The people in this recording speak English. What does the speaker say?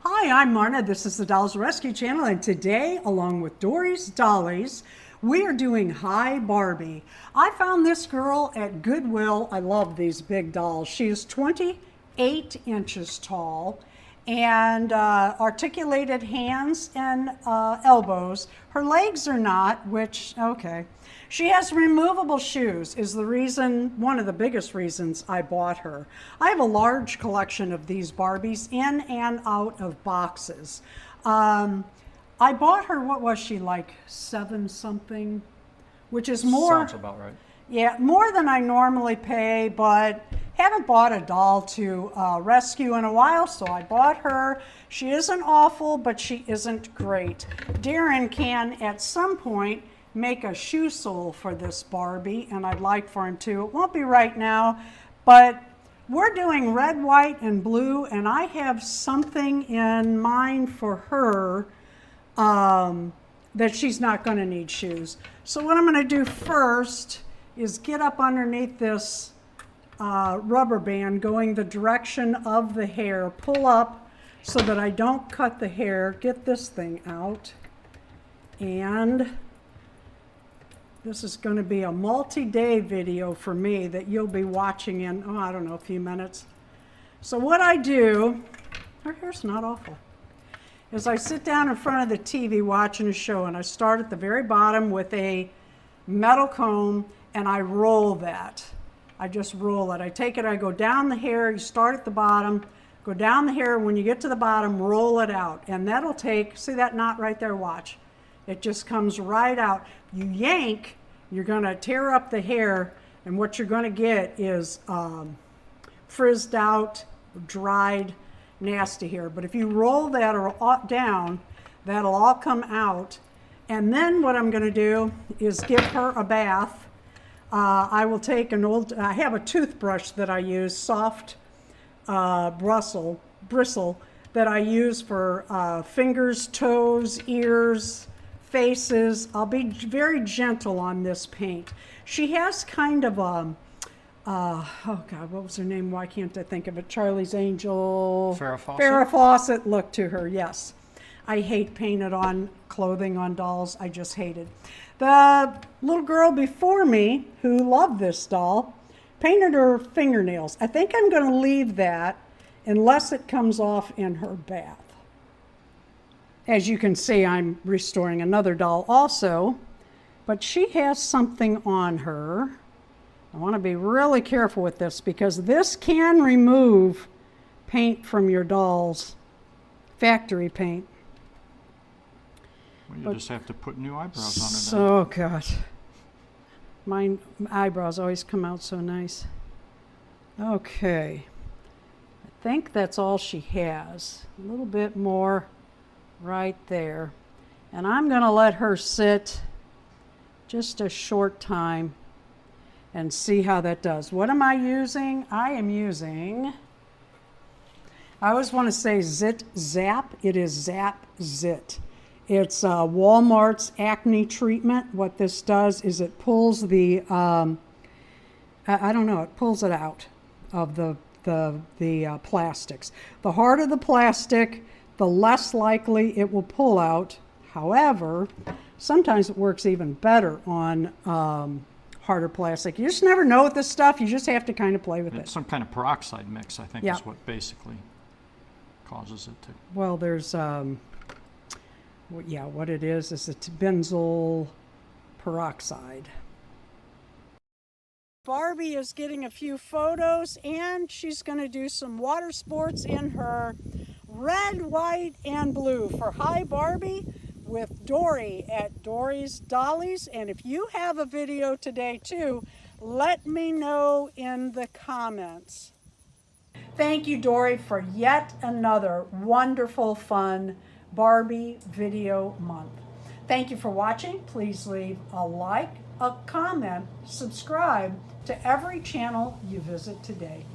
Hi, I'm Marna. This is the Dolls Rescue Channel, and today, along with Dory's Dollies, we are doing Hi Barbie. I found this girl at Goodwill. I love these big dolls. She is 28 inches tall and articulated hands and elbows. Her legs are not, which, okay. She has removable shoes is the reason, one of the biggest reasons I bought her. I have a large collection of these Barbies in and out of boxes. I bought her, what was she, like 7 something? Which is more. Sounds about right. Yeah, more than I normally pay, but haven't bought a doll to rescue in a while, so I bought her. She isn't awful, but she isn't great. Darren can, at some point, make a shoe sole for this Barbie, and I'd like for him to. It won't be right now, but we're doing red, white, and blue, and I have something in mind for her that she's not going to need shoes. So what I'm going to do first is get up underneath this rubber band going the direction of the hair, pull up so that I don't cut the hair, get this thing out, and this is going to be a multi-day video for me that you'll be watching in, oh, I don't know, a few minutes. So what I do, her hair's not awful, is I sit down in front of the TV watching a show, and I start at the very bottom with a metal comb, and I roll that. I just roll it. I take it, I go down the hair, you start at the bottom, go down the hair, when you get to the bottom, roll it out. And that'll take, see that knot right there, watch. It just comes right out. You yank, you're gonna tear up the hair, and what you're gonna get is frizzed out, dried, nasty hair. But if you roll that or down, that'll all come out. And then what I'm gonna do is give her a bath. I will take an old, I have a toothbrush that I use, soft bristle that I use for fingers, toes, ears, faces. I'll be very gentle on this paint. She has kind of a, oh God, what was her name? Why can't I think of it? Charlie's Angel. Farrah Fawcett? Farrah Fawcett look to her, yes. I hate painted on clothing on dolls. I just hate it. The little girl before me who loved this doll painted her fingernails. I think I'm going to leave that unless it comes off in her bath. As you can see, I'm restoring another doll also, but she has something on her. I want to be really careful with this because this can remove paint from your dolls, factory paint. Well, you just have to put new eyebrows on it. So, God, my eyebrows always come out so nice. Okay, I think that's all she has. A little bit more right there. And I'm going to let her sit just a short time and see how that does. What am I using? I am using, I always want to say Zit Zap. It is Zap Zit. It's Walmart's acne treatment. What this does is it pulls the, I don't know, it pulls it out of the plastics. The harder the plastic, the less likely it will pull out. However, sometimes it works even better on harder plastic. You just never know with this stuff. You just have to kind of play with it. Some kind of peroxide mix, I think, Yeah. is what basically causes it to. Well, there's, yeah, what it is it's benzoyl peroxide. Barbie is getting a few photos, and she's going to do some water sports in her red, white, and blue for Hi Barbie with Dory at Dory's Dollies. And if you have a video today too, let me know in the comments. Thank you, Dory, for yet another wonderful, fun Barbie video month. Thank you for watching. Please leave a like, a comment, subscribe to every channel you visit today.